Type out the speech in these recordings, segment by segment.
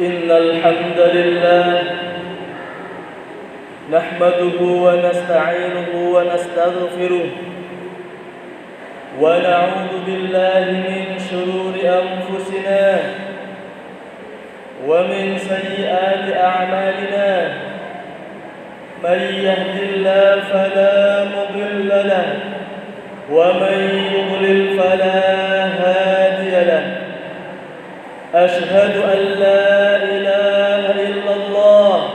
إن الحمد لله نحمده ونستعينه ونستغفره ونعوذ بالله من شرور أنفسنا ومن سيئات أعمالنا من يهد الله فلا مضل له ومن يضلل فلا هادي له أشهد أن لا إله إلا الله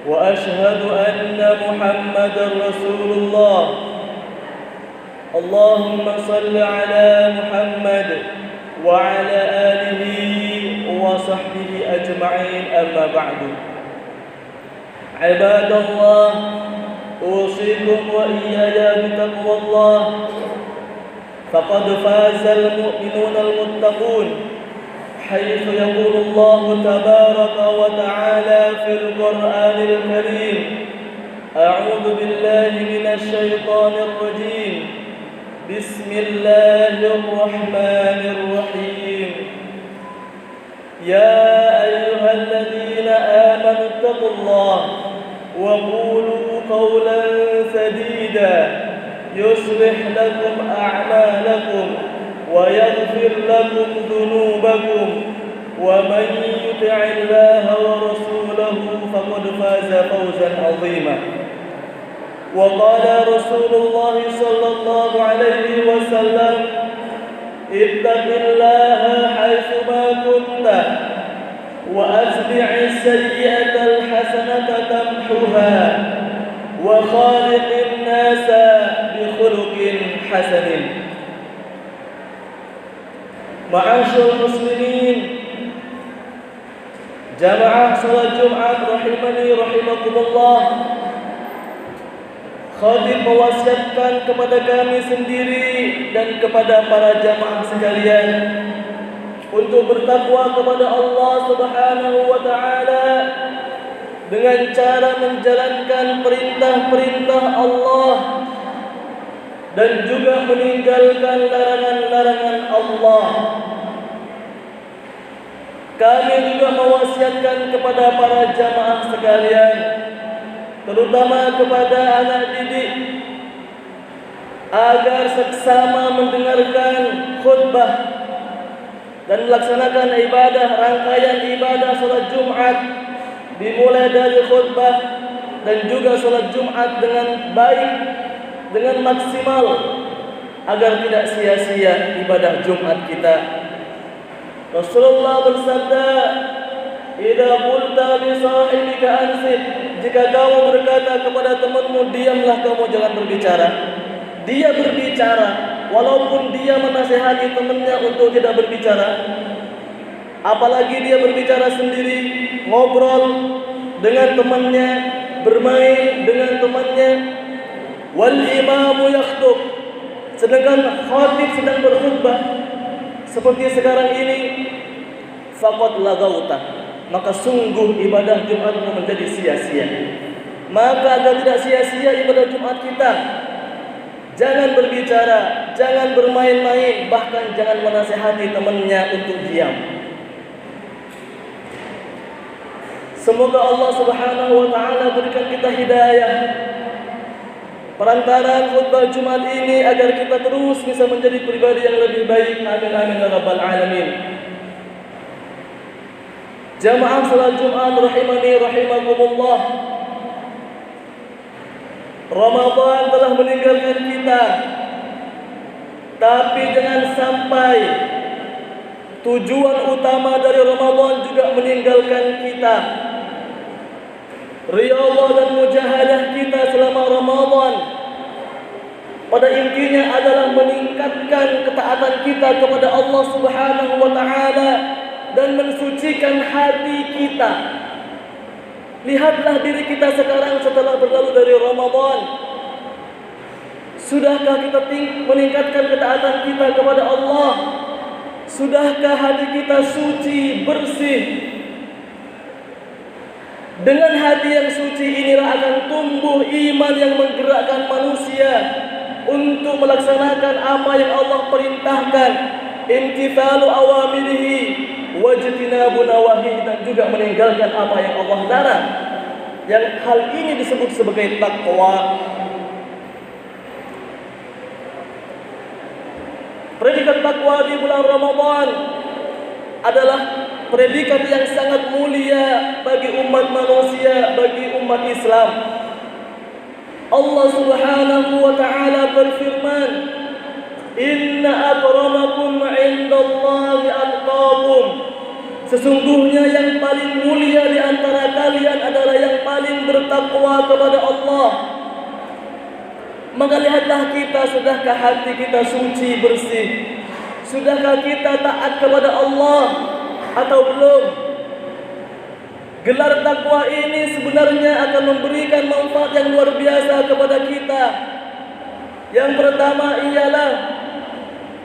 وأشهد أن محمدا رسول الله اللهم صل على محمد وعلى آله وصحبه أجمعين أما بعد عباد الله أوصيكم وإياي بتقوى الله فقد فاز المؤمنون المتقون حيث يقول الله تبارك وتعالى في القرآن الكريم أعوذ بالله من الشيطان الرجيم بسم الله الرحمن الرحيم يا أيها الذين آمنوا اتقوا الله وقولوا قولا سديدا يصلح لكم أعمالكم ويغفر لكم ذنوبكم ومن يطع الله ورسوله فقد فاز فوزا عظيما وقال رسول الله صلى الله عليه وسلم اتق الله حيثما كنت وأتبع السيئة الحسنة تمحها وخالق الناس بخلق حسن معاشر المسلمين jamaah salat Jumat rahimani rahimakumullah. Khatib mewasiatkan kepada kami sendiri dan kepada para jamaah sekalian untuk bertakwa kepada Allah Subhanahu wa taala dengan cara menjalankan perintah-perintah Allah dan juga meninggalkan larangan-larangan Allah. Kami juga mewasiatkan kepada para jamaah sekalian, terutama kepada anak didik, agar seksama mendengarkan khutbah dan melaksanakan ibadah, rangkaian ibadah salat Jumat, dimulai dari khutbah dan juga salat Jumat dengan baik, dengan maksimal, agar tidak sia-sia ibadah Jumat kita. Rasulullah bersabda, "Idza qulta li sahibika ansit," jika kamu berkata kepada temanmu, diamlah, kamu jangan berbicara. Dia berbicara, walaupun dia menasihati temannya untuk tidak berbicara. Apalagi dia berbicara sendiri, ngobrol dengan temannya, bermain dengan temannya. Wal imamu yakhtub, sedangkan khatib sedang berkhutbah seperti sekarang ini, faqad lagauta, maka sungguh ibadah Jumatmu menjadi sia-sia. Maka agar tidak sia-sia ibadah Jumat kita, jangan berbicara, jangan bermain-main, bahkan jangan menasihati temannya untuk diam. Semoga Allah Subhanahu wa taala berikan kita hidayah perantaraan khutbah Jumat ini agar kita terus bisa menjadi pribadi yang lebih baik. Amin amin ya rabbal alamin. Jamaah salat Jumat rahimani rahimakumullah. Ramadan telah meninggalkan kita, tapi jangan sampai tujuan utama dari Ramadan juga meninggalkan kita. Riyadhah dan mujahadah kita selama Ramadan pada intinya adalah meningkatkan ketaatan kita kepada Allah Subhanahu wa taala dan mensucikan hati kita. Lihatlah diri kita sekarang setelah berlalu dari Ramadan. Sudahkah kita meningkatkan ketaatan kita kepada Allah? Sudahkah hati kita suci, bersih? Dengan hati yang suci inilah akan tumbuh iman yang menggerakkan manusia untuk melaksanakan apa yang Allah perintahkan, imtithalu awamirihi wajtinabu nawahi, dan juga meninggalkan apa yang Allah larang. Yang hal ini disebut sebagai takwa. Predikat takwa di bulan Ramadan adalah predikat yang sangat mulia bagi umat manusia, bagi umat Islam. Allah Subhanahu wa ta'ala berfirman, "Inna akramakum 'indallahi atqakum." Sesungguhnya yang paling mulia di antara kalian adalah yang paling bertakwa kepada Allah. Maka lihatlah kita, sudahkah hati kita suci, bersih? Sudahkah kita taat kepada Allah atau belum? Gelar takwa ini sebenarnya akan memberikan manfaat yang luar biasa kepada kita. Yang pertama ialah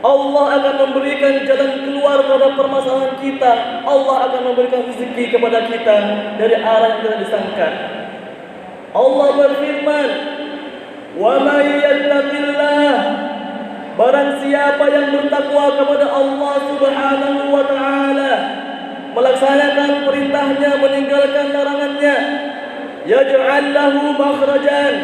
Allah akan memberikan jalan keluar pada permasalahan kita. Allah akan memberikan rezeki kepada kita dari arah yang tidak disangka. Allah berfirman, "Wa may yattaqillah," barang siapa yang bertakwa kepada Allah Subhanahu wa ta'ala, melaksanakan perintahnya, meninggalkan larangannya, yaj'al lahu makhrajan,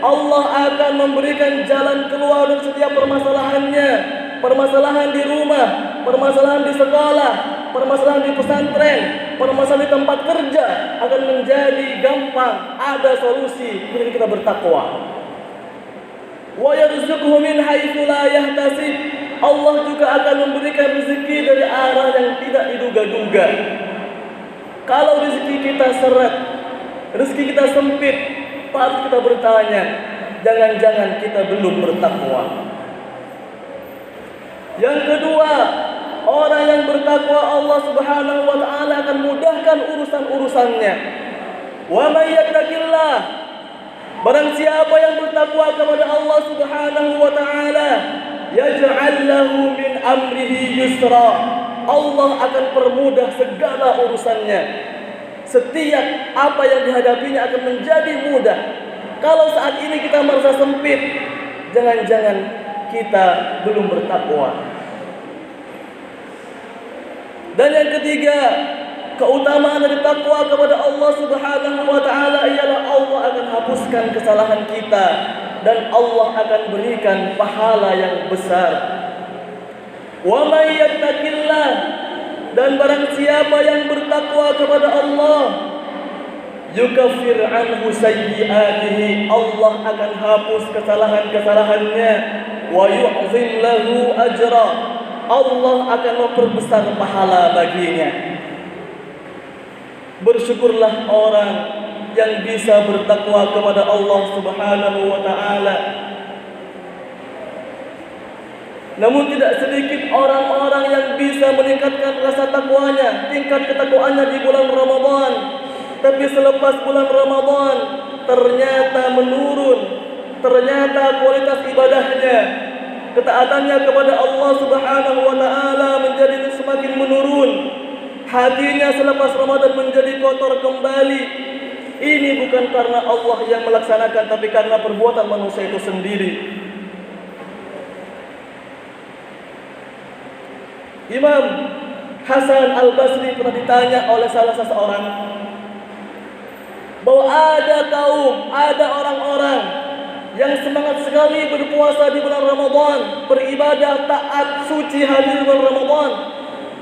Allah akan memberikan jalan keluar dari setiap permasalahannya. Permasalahan di rumah, permasalahan di sekolah, permasalahan di pesantren, permasalahan di tempat kerja akan menjadi gampang, ada solusi ketika kita bertakwa. Wa yarzuqhu min haitsu la yahtasib, Allah juga akan memberikan rezeki dari arah yang tidak diduga-duga. Kalau rezeki kita seret, rezeki kita sempit, patut kita bertanya, jangan-jangan kita belum bertakwa. Yang kedua, orang yang bertakwa Allah Subhanahu wa ta'ala akan mudahkan urusan-urusannya. Wa may yattaqillah, barang siapa yang bertakwa kepada Allah Subhanahu wa ta'ala, yaj'al lahu min amrihi yusra, Allah akan permudah segala urusannya. Setiap apa yang dihadapinya akan menjadi mudah. Kalau saat ini kita merasa sempit, jangan-jangan kita belum bertakwa. Dan yang ketiga, keutamaan dari takwa kepada Allah Subhanahu wa ta'ala ialah Allah akan hapuskan kesalahan kita dan Allah akan berikan pahala yang besar. Wa may yattaqillah, dan barang siapa yang bertakwa kepada Allah, yukaffir anhu sayyi'atihi, Allah akan hapus kesalahan-kesalahannya, wa yu'zim lahu ajra, Allah akan memperbesar pahala baginya. Bersyukurlah orang yang bisa bertakwa kepada Allah Subhanahu wa ta'ala. Namun tidak sedikit orang-orang yang bisa meningkatkan rasa takwanya, tingkat ketakwaannya di bulan Ramadan, tapi selepas bulan Ramadan ternyata menurun, ternyata kualitas ibadahnya, ketaatannya kepada Allah Subhanahu wa ta'ala menjadi semakin menurun. Hatinya selepas Ramadan menjadi kotor kembali. Ini bukan karena Allah yang melaksanakan, tapi karena perbuatan manusia itu sendiri. Imam Hasan Al-Basri pernah ditanya oleh salah seseorang bahwa ada kaum, ada orang-orang yang semangat sekali berpuasa di bulan Ramadan, beribadah, taat, suci, hadir di bulan Ramadan,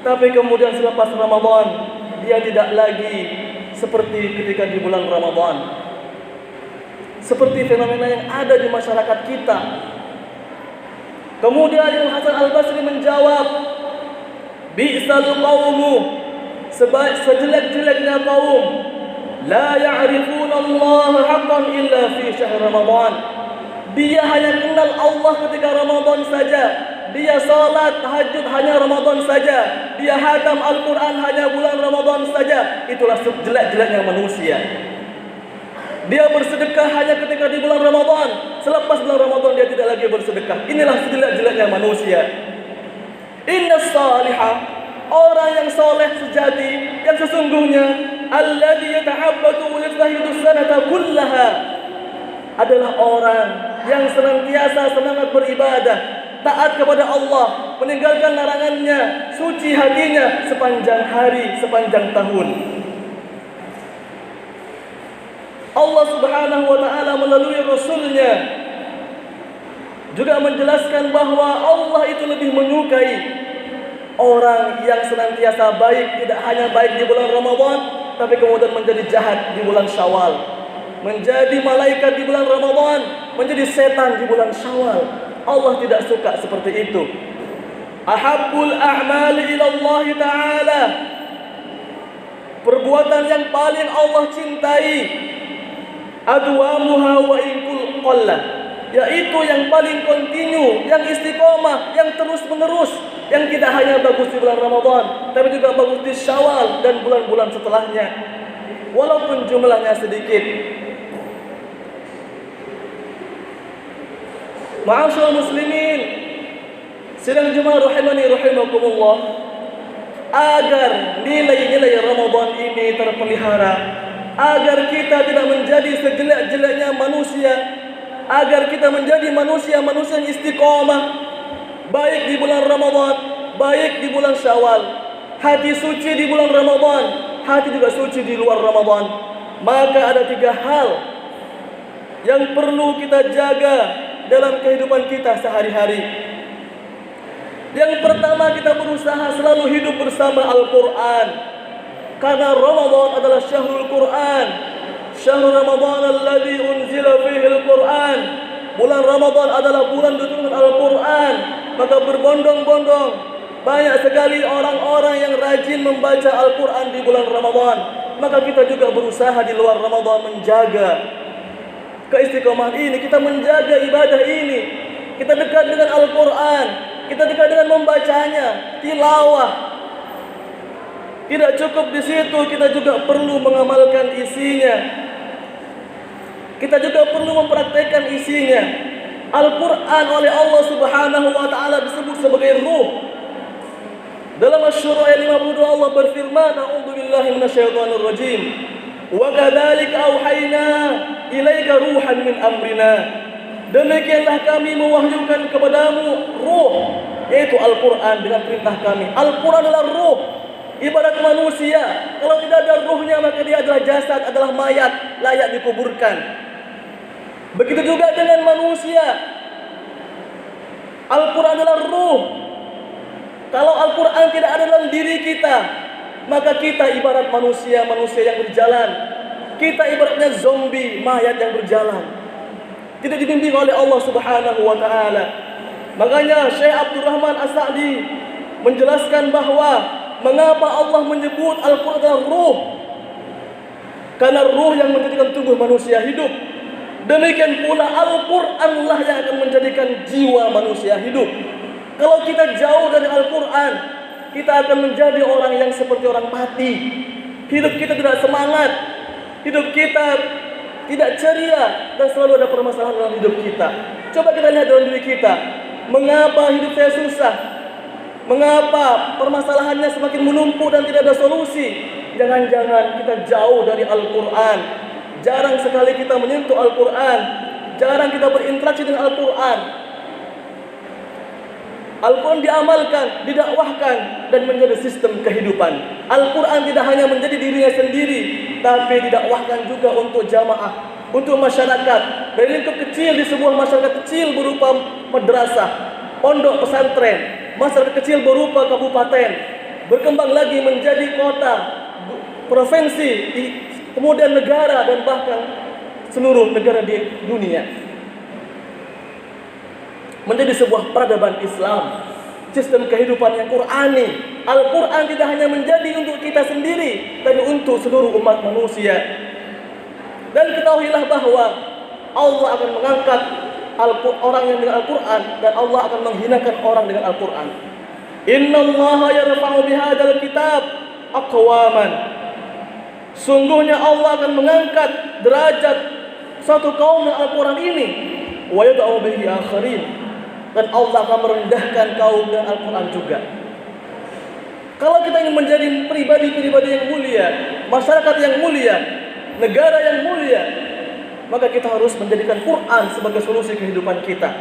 tapi kemudian selepas Ramadan dia tidak lagi seperti ketika di bulan Ramadan. Seperti fenomena yang ada di masyarakat kita. Kemudian Imam Hasan Al-Basri menjawab, bi'sal qawmu, sejelek-jeleknya kaum, la ya'rifuna Allah haqqan illa fi syahr Ramadan. Dia hanya kenal Allah ketika Ramadan saja. Dia salat tahajud hanya Ramadan saja. Dia hatam Al-Quran hanya bulan Ramadan saja. Itulah sejelek-jeleknya manusia. Dia bersedekah hanya ketika di bulan Ramadan. Selepas bulan Ramadan dia tidak lagi bersedekah. Inilah sejelek-jeleknya manusia. Inna salihah, orang yang soleh sejati, yang sesungguhnya, alladhi yata'abbadu wa yajtahidu sanata kullaha, adalah orang yang senantiasa semangat beribadah, taat kepada Allah, meninggalkan larangannya, suci hatinya sepanjang hari, sepanjang tahun. Allah Subhanahu wa taala melalui Rasulnya juga menjelaskan bahwa Allah itu lebih menyukai orang yang senantiasa baik, tidak hanya baik di bulan Ramadan, tapi kemudian menjadi jahat di bulan Syawal, menjadi malaikat di bulan Ramadan, menjadi setan di bulan Syawal. Allah tidak suka seperti itu. Ahabbul a'mali ila Allah Ta'ala, perbuatan yang paling Allah cintai, adwamuha wa in qalla, yaitu yang paling kontinu, yang istiqomah, yang terus menerus, yang tidak hanya bagus di bulan Ramadan, tapi juga bagus di Syawal dan bulan-bulan setelahnya, walaupun jumlahnya sedikit. Ma'asyiral muslimin, sidang jemaah rahimani rahimakumullah, agar nilai-nilai Ramadan ini terpelihara, agar kita tidak menjadi sejelek-jeleknya manusia, agar kita menjadi manusia-manusia yang istiqomah, baik di bulan Ramadan, baik di bulan Syawal, hati suci di bulan Ramadan, hati juga suci di luar Ramadan. Maka ada 3 hal yang perlu kita jaga dalam kehidupan kita sehari-hari. Yang pertama, kita berusaha selalu hidup bersama Al-Quran, karena Ramadan adalah syahrul Quran. Syahrul Ramadan alladzi unzila fihi Al-Quran. Bulan Ramadan adalah bulan diturunkan Al-Quran. Maka berbondong-bondong banyak sekali orang-orang yang rajin membaca Al-Quran di bulan Ramadan. Maka kita juga berusaha di luar Ramadan menjaga keistiqomahan ini, kita menjaga ibadah ini. Kita dekat dengan Al-Quran, kita dekat dengan membacanya, tilawah. Tidak cukup di situ, kita juga perlu mengamalkan isinya. Kita juga perlu mempraktikkan isinya. Al-Quran oleh Allah Subhanahu wa taala disebut sebagai ruh. Dalam Asy-Syura ayat 52 Allah berfirman, "A'udzubillahi minasyaitonir rajim. Wa kadzalika auhayna ilaika ruhan min amrina." Demikianlah kami mewahyukan kepadamu ruh, yaitu Al-Quran dengan perintah kami. Al-Quran adalah ruh. Ibarat manusia, kalau tidak ada ruhnya maka dia adalah jasad, adalah mayat, layak dikuburkan. Begitu juga dengan manusia. Al-Quran adalah ruh. Kalau Al-Quran tidak ada dalam diri kita, maka kita ibarat manusia yang berjalan. Kita ibaratnya zombie, mayat yang berjalan, tidak dibimbing oleh Allah Subhanahu wa taala. Makanya Syekh Abdul Rahman As-Sa'di menjelaskan bahwa mengapa Allah menyebut Al-Quran adalah ruh, karena ruh yang menjadikan tubuh manusia hidup. Demikian pula Al-Quran lah yang akan menjadikan jiwa manusia hidup. Kalau kita jauh dari Al-Quran, kita akan menjadi orang yang seperti orang mati. Hidup kita tidak semangat, hidup kita tidak ceria, dan selalu ada permasalahan dalam hidup kita. Coba kita lihat dalam diri kita, mengapa hidup saya susah? Mengapa permasalahannya semakin menumpuk dan tidak ada solusi? Jangan-jangan kita jauh dari Al-Quran. Jarang sekali kita menyentuh Al-Quran, jarang kita berinteraksi dengan Al-Quran. Al-Quran diamalkan, didakwahkan, dan menjadi sistem kehidupan. Al-Quran tidak hanya menjadi dirinya sendiri, tapi didakwahkan juga untuk jamaah, untuk masyarakat. Dari lingkup kecil di sebuah masyarakat kecil berupa madrasah, pondok pesantren, masyarakat kecil berupa kabupaten, berkembang lagi menjadi kota, provinsi, kemudian negara, dan bahkan seluruh negara di dunia. Menjadi sebuah peradaban Islam, sistem kehidupan yang Qur'ani. Al-Quran tidak hanya menjadi untuk kita sendiri, tapi untuk seluruh umat manusia. Dan ketahuilah bahwa Allah akan mengangkat orang yang dengan Al-Quran, dan Allah akan menghinakan orang dengan Al-Quran. Innallaha yarfa'u bihadzal kitab aqwaman. Sungguhnya Allah akan mengangkat derajat satu kaum dengan Al-Quran ini, wa yad'u bihi akharin. Dan Allah akan merendahkan kaum dengan Al-Quran juga. Kalau kita ingin menjadi pribadi-pribadi yang mulia, masyarakat yang mulia, negara yang mulia, maka kita harus menjadikan Quran sebagai solusi kehidupan kita.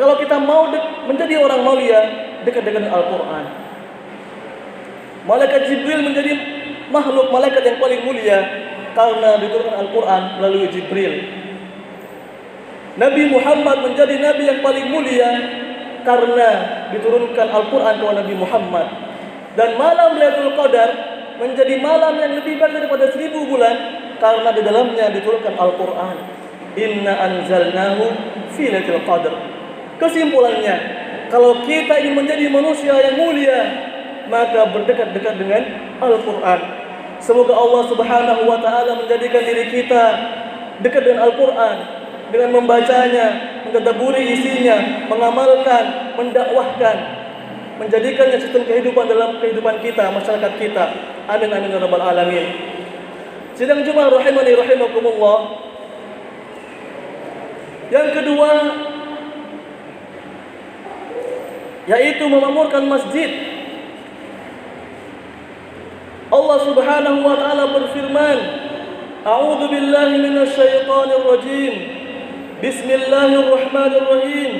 Kalau kita mau menjadi orang mulia, dekat dengan Al-Quran. Malaikat Jibril menjadi makhluk malaikat yang paling mulia karena diturunkan Al-Quran melalui Jibril. Nabi Muhammad menjadi nabi yang paling mulia karena diturunkan Al-Quran kepada Nabi Muhammad. Dan malam Lailatul Qadar menjadi malam yang lebih baik daripada 1000 bulan karena di dalamnya diturunkan Al-Quran. Inna anzalnahu fi Lailatul Qadar. Kesimpulannya, kalau kita ingin menjadi manusia yang mulia, maka berdekat-dekat dengan Al-Quran. Semoga Allah Subhanahu wa taala menjadikan diri kita dekat dengan Al-Quran dengan membacanya, mentadabburi isinya, mengamalkan, mendakwahkan, menjadikannya sistem kehidupan dalam kehidupan kita, masyarakat kita. Amin amin ya rabbal alamin. Sidang Jumat rahimani rahimakumullah. Yang kedua, yaitu memakmurkan masjid. Allah Subhanahu wa taala berfirman, A'udzu billahi minasy syaithanir rajim. Bismillahirrahmanirrahim.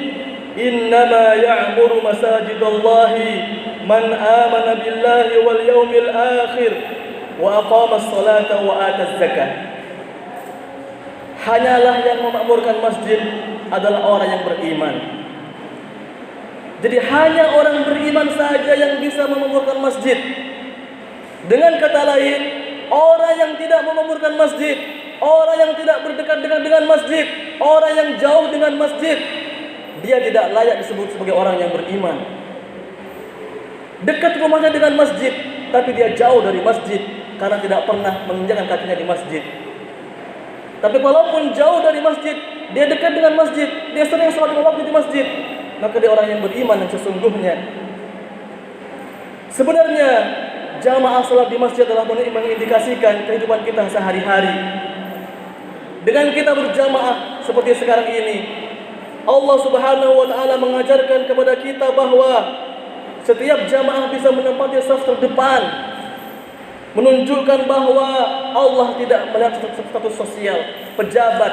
Innama ya'muru masajidallahi man amana billahi wal yawmil akhir wa aqama as-salata wa ata az-zakah. Hanyalah yang memakmurkan masjid adalah orang yang beriman. Jadi hanya orang beriman saja yang bisa memakmurkan masjid. Dengan kata lain, orang yang tidak memakmurkan masjid, orang yang tidak berdekat dengan masjid, orang yang jauh dengan masjid, dia tidak layak disebut sebagai orang yang beriman. Dekat rumahnya dengan masjid, tapi dia jauh dari masjid karena tidak pernah menginjakkan kakinya di masjid. Tapi walaupun jauh dari masjid, dia dekat dengan masjid, dia sering sholat waktu di masjid, maka dia orang yang beriman yang sesungguhnya. Sebenarnya jamaah salat di masjid adalah mengindikasikan kehidupan kita sehari-hari. Dengan kita berjamaah seperti sekarang ini, Allah Subhanahu wa taala mengajarkan kepada kita bahwa setiap jamaah bisa menempati saf terdepan, menunjukkan bahwa Allah tidak melihat status sosial, pejabat,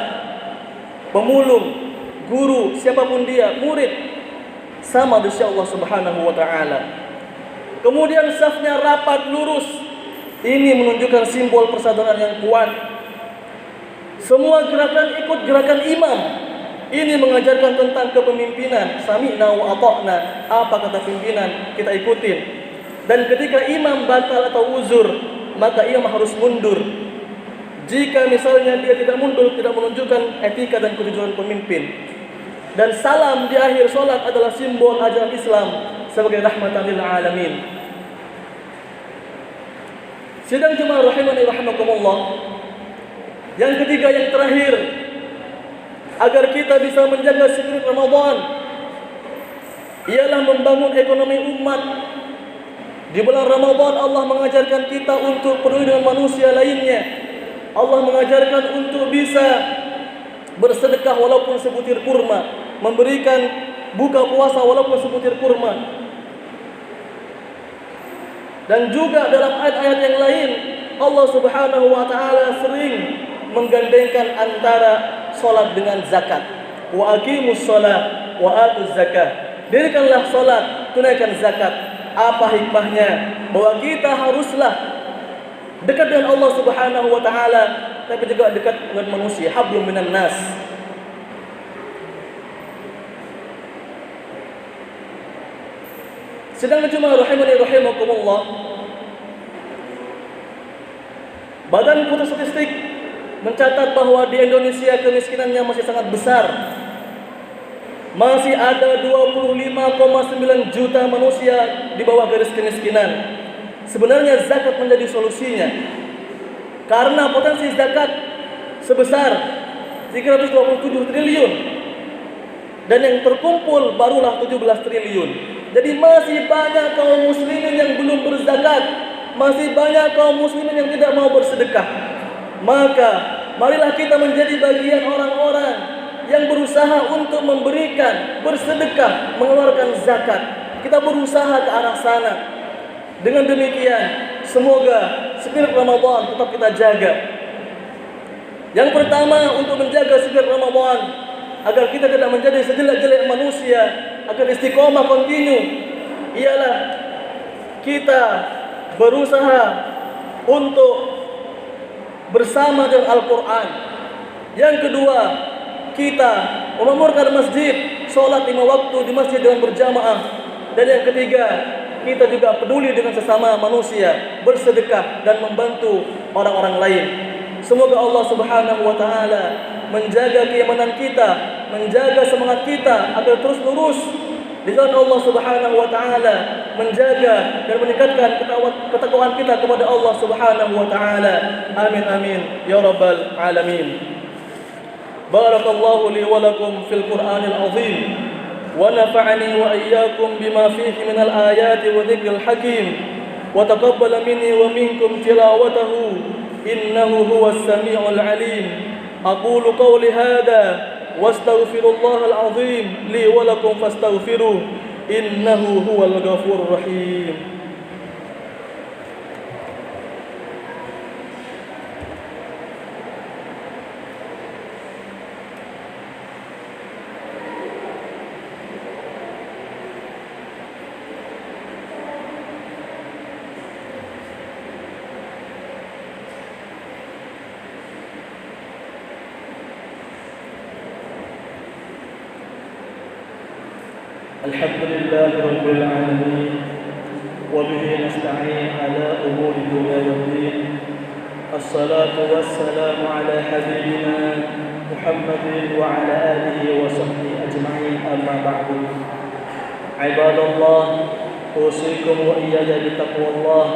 pemulung, guru, siapapun dia, murid, sama di sisi Allah Subhanahu wa taala. Kemudian safnya rapat lurus. Ini menunjukkan simbol persaudaraan yang kuat. Semua gerakan ikut gerakan imam. Ini mengajarkan tentang kepemimpinan. Sami'na wa ata'na. Apa kata pimpinan, kita ikutin. Dan ketika imam batal atau uzur, maka imam harus mundur. Jika misalnya dia tidak mundur, tidak menunjukkan etika dan kejujuran pemimpin. Dan salam di akhir sholat adalah simbol ajaran Islam sebagai rahmatan lil alamin. Sidang jemaah rahimani rahimakumullah. Yang ketiga, yang terakhir, agar kita bisa menjaga spirit Ramadan, ialah membangun ekonomi umat. Di bulan Ramadan Allah mengajarkan kita untuk peduli dengan manusia lainnya. Allah mengajarkan untuk bisa bersedekah walaupun sebutir kurma, memberikan buka puasa walaupun sebutir kurma. Dan juga dalam ayat-ayat yang lain, Allah Subhanahu wa taala sering menggandengkan antara salat dengan zakat. Wa aqimus shalah wa atuz zakah. Dirikanlah salat, tunaikan zakat. Apa hikmahnya? Bahwa kita haruslah dekat dengan Allah Subhanahu wa taala, tapi juga dekat dengan manusia, hablum minan nas. Sedang jemaah rahimani rahimakumullah, Badan Pusat Statistik mencatat bahwa di Indonesia kemiskinannya masih sangat besar. Masih ada 25,9 juta manusia di bawah garis kemiskinan. Sebenarnya zakat menjadi solusinya. Karena potensi zakat sebesar 327 triliun. Dan yang terkumpul barulah 17 triliun. Jadi masih banyak kaum muslimin yang belum berzakat, masih banyak kaum muslimin yang tidak mau bersedekah. Maka marilah kita menjadi bagian orang-orang yang berusaha untuk memberikan, bersedekah, mengeluarkan zakat. Kita berusaha ke arah sana. Dengan demikian, semoga spirit Ramadan tetap kita jaga. Yang pertama untuk menjaga spirit Ramadan agar kita tidak menjadi sejelek-jelek manusia, agar istiqomah kontinu, ialah kita berusaha untuk bersama dengan Al-Quran. Yang kedua, kita memamurkan masjid, sholat 5 waktu di masjid dengan berjamaah. Dan yang ketiga, kita juga peduli dengan sesama manusia, bersedekah dan membantu orang-orang lain. Semoga Allah Subhanahu wa taala menjaga keimanan kita, menjaga semangat kita agar terus lurus di jalan Allah Subhanahu wa taala, menjaga dan meningkatkan ketakwaan kita kepada Allah Subhanahu wa taala. Amin amin ya rabbal alamin. Barakallahu li wa lakum fil Qur'anil azim wa nafa'ani wa iyyakum bima fihi minal ayati wa dzikril hakim wa taqabbala minni wa minkum tilawatahu innahu huwas samiul alim. Aqulu qawli hadha واستغفر الله العظيم لي ولكم فاستغفروه إنه هو الغفور الرحيم. الحمد لله رب العالمين وبه نستعين على أمور الدنيا والدين. الصلاة والسلام على حبيبنا محمد وعلى آله وصحبه أجمعين. أما بعد، عباد الله، أوصيكم وإياي بتقوى الله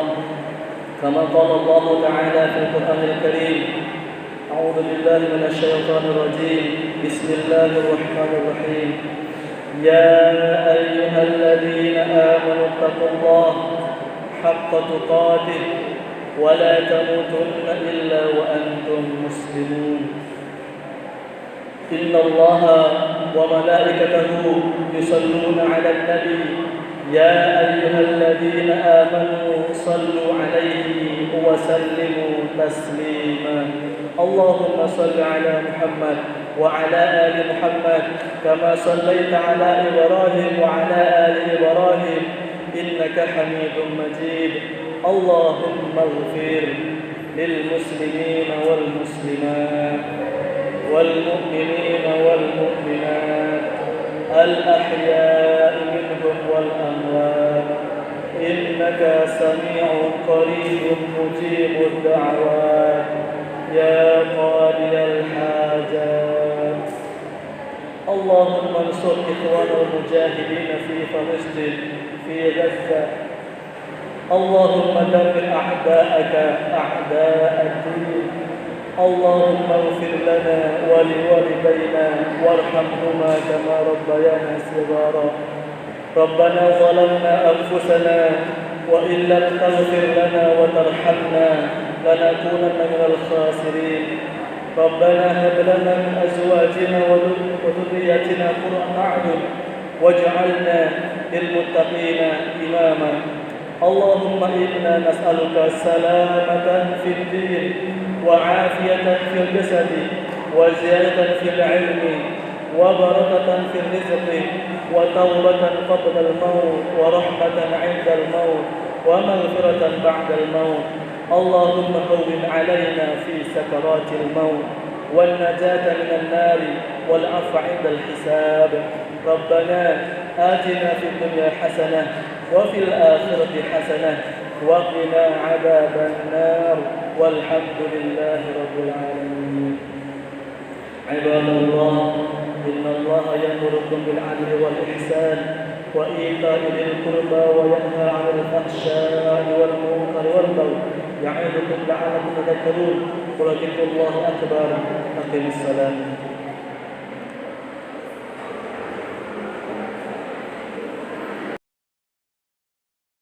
كما قال الله تعالى في القرآن الكريم: أعوذ بالله من الشيطان الرجيم، بسم الله الرحمن الرحيم. يا أيها الذين آمنوا اتقوا الله حق تقاته ولا تموتن إلا وأنتم مسلمون. إن الله وملائكته يصلون على النبي يا أيها الذين آمنوا صلوا عليه وسلموا تسليما. اللهم صل على محمد وعلى آل محمد كما صليت على إبراهيم وعلى آل إبراهيم إنك حميد مجيد. اللهم اغفر للمسلمين والمسلمات والمؤمنين والمؤمنات الأحياء منهم والأموات إنك سميع قريب مجيب الدعوات يا قاضي الحاجات. اللهم انصر إخواننا المجاهدين في فلسطين في غزة. اللهم دمر أعداءك أعداء الدين. اللهم اغفر لنا ولوالدينا وارحمهما كما ربيانا صغارا. ربنا ظلمنا أنفسنا وإن لم تغفر لنا وترحمنا لنكونن من الخاسرين. ربنا هب لنا من أزواجنا وذرياتنا قرة أعين واجعلنا للمتقين إماما. اللهم إنا نسألك السلامة في الدين وعافية في الجسد وزيادة في العلم وبركة في الرزق وتوبة قبل الموت ورحمة عند الموت ومغفرة بعد الموت. اللهم هون علينا في سكرات الموت والنجاة من النار والعفو عند الحساب. ربنا آتنا في الدنيا حسنة وفي الآخرة حسنة وقنا عذاب النار والحمد لله رب العالمين. عباد الله، إن الله يأمركم بالعدل والإحسان وإيتاء ذي القربى وينهى عن الفحشاء والمنكر والبغي يعظكم لعلكم تذكرون. ولذكر الله أكبر. أقم الصلاة.